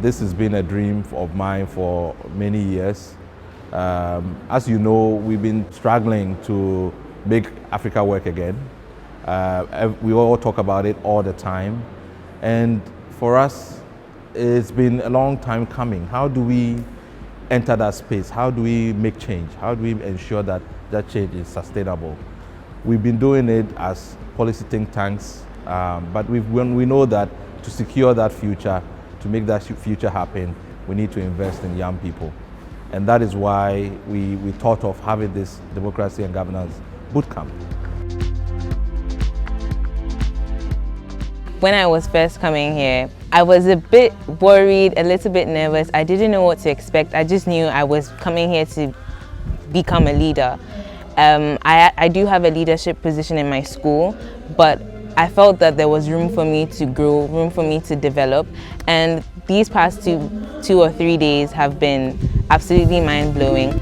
This has been a dream of mine for many years. As you know, we've been struggling to make Africa work again. We all talk about it all the time. And for us, it's been a long time coming. How do we enter that space? How do we make change? How do we ensure that that change is sustainable? We've been doing it as policy think tanks, but when we know that to secure that future, to make that future happen, we need to invest in young people. And that is why we thought of having this Democracy and Governance Bootcamp. When I was first coming here, I was a bit worried, a little bit nervous. I didn't know what to expect. I just knew I was coming here to become a leader. I do have a leadership position in my school, but I felt that there was room for me to grow, room for me to develop. And these past two or 3 days have been absolutely mind-blowing.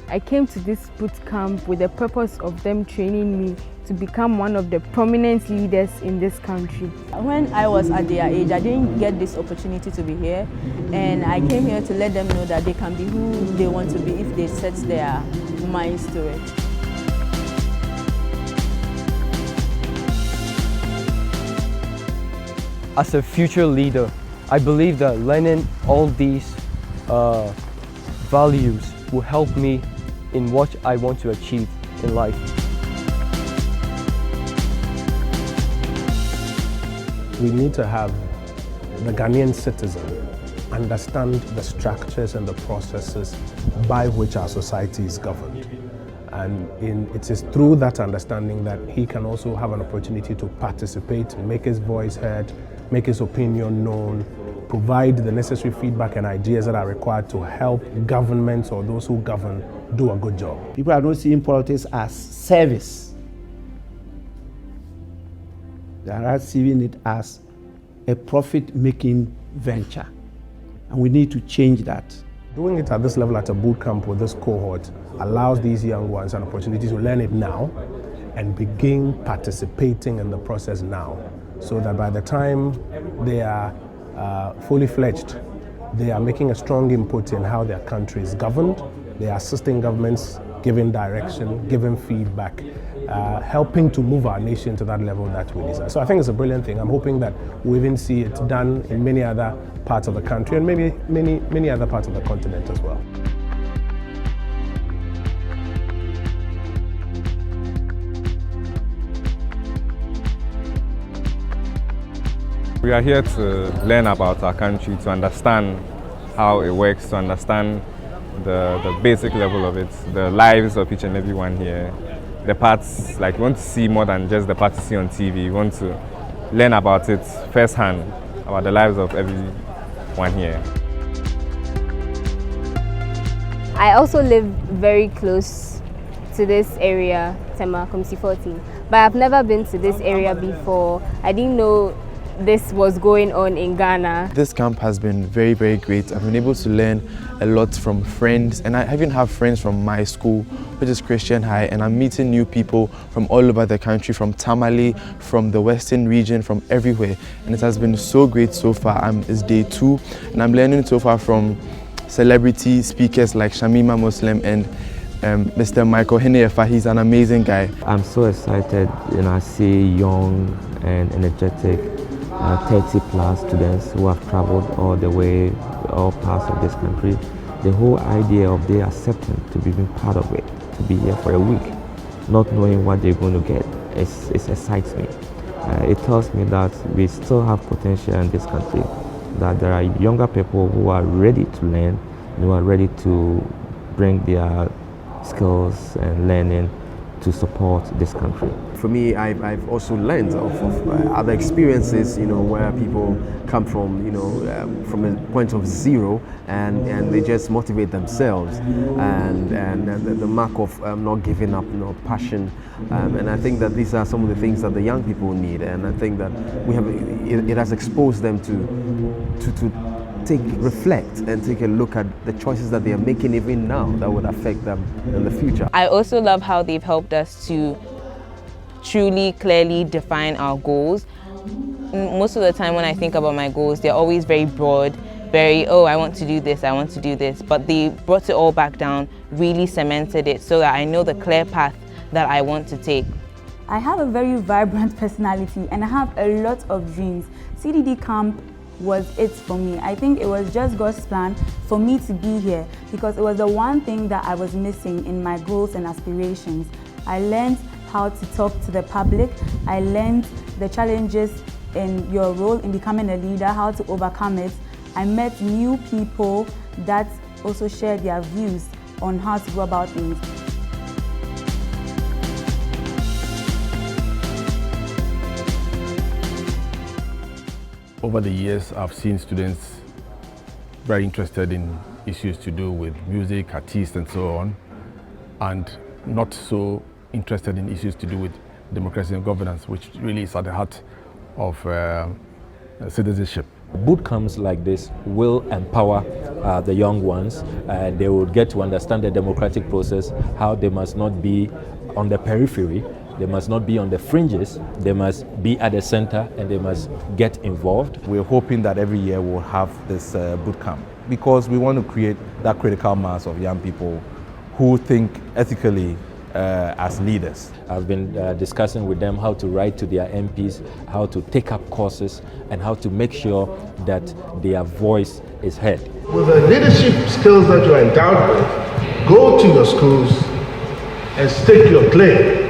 I came to this boot camp with the purpose of them training me to become one of the prominent leaders in this country. When I was at their age, I didn't get this opportunity to be here, and I came here to let them know that they can be who they want to be if they set their minds to it. As a future leader, I believe that learning all these values will help me in what I want to achieve in life. We need to have the Ghanaian citizen understand the structures and the processes by which our society is governed. And it is through that understanding that he can also have an opportunity to participate, make his voice heard, make his opinion known, provide the necessary feedback and ideas that are required to help governments or those who govern do a good job. People are not seeing politics as service. They are seeing it as a profit-making venture, and we need to change that. Doing it at this level at a boot camp with this cohort allows these young ones an opportunity to learn it now and begin participating in the process now, so that by the time they are fully fledged, they are making a strong input in how their country is governed. They are assisting governments, giving direction, giving feedback, helping to move our nation to that level that we desire. So I think it's a brilliant thing. I'm hoping that we even see it done in many other parts of the country and maybe many other parts of the continent as well. We are here to learn about our country, to understand how it works, to understand the basic level of it, the lives of each and every one here. The parts, like, we want to see more than just the parts you see on TV. We want to learn about it firsthand, about the lives of everyone here. I also live very close to this area, Tema, Komsi 14, but I've never been to this area before. I didn't know this was going on in Ghana. This camp has been very, very great. I've been able to learn a lot from friends, and I even have friends from my school, which is Christian High, and I'm meeting new people from all over the country, from Tamale, from the Western region, from everywhere. And it has been so great so far. It's day 2, and I'm learning so far from celebrity speakers like Shamima Muslim and Mr. Michael Henefa. He's an amazing guy. I'm so excited, I see young and energetic 30+ students who have traveled all the way, all parts of this country. The whole idea of their acceptance to be part of it, to be here for a week, not knowing what they're going to get, it excites me. It tells me that we still have potential in this country, that there are younger people who are ready to learn, who are ready to bring their skills and learning to support this country. For me, I've also learned of other experiences, where people come from, from a point of zero, and they just motivate themselves, and the mark of not giving up, passion, and I think that these are some of the things that the young people need, and I think that it has exposed them to reflect and take a look at the choices that they are making even now that would affect them in the future. I also love how they've helped us to truly, clearly define our goals. most of the time when I think about my goals, they're always very broad, very, oh, I want to do this, I want to do this. But they brought it all back down, really cemented it so that I know the clear path that I want to take. I have a very vibrant personality and I have a lot of dreams. CDD camp was it for me. I think it was just God's plan for me to be here because it was the one thing that I was missing in my goals and aspirations. I learned how to talk to the public. I learned the challenges in your role in becoming a leader, how to overcome it. I met new people that also shared their views on how to go about things. Over the years, I've seen students very interested in issues to do with music, artists, and so on, and not so interested in issues to do with democracy and governance, which really is at the heart of citizenship. Boot camps like this will empower the young ones. They will get to understand the democratic process, how they must not be on the periphery, they must not be on the fringes, they must be at the center and they must get involved. We're hoping that every year we'll have this boot camp because we want to create that critical mass of young people who think ethically as leaders. I've been discussing with them how to write to their MPs, how to take up courses, and how to make sure that their voice is heard. With the leadership skills that you are endowed with, go to your schools and stake your claim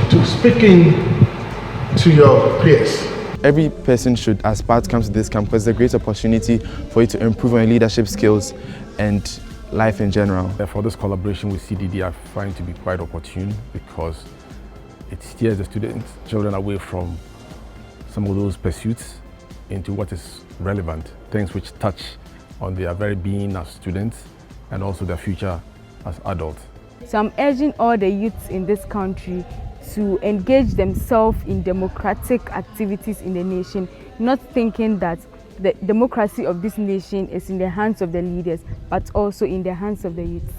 to speaking to your peers. Every person should aspire to come to this camp because it's a great opportunity for you to improve on your leadership skills and life in general. Therefore, this collaboration with CDD I find to be quite opportune because it steers the students, children away from some of those pursuits into what is relevant, things which touch on their very being as students and also their future as adults. So I'm urging all the youths in this country to engage themselves in democratic activities in the nation, not thinking that the democracy of this nation is in the hands of the leaders, but also in the hands of the youth.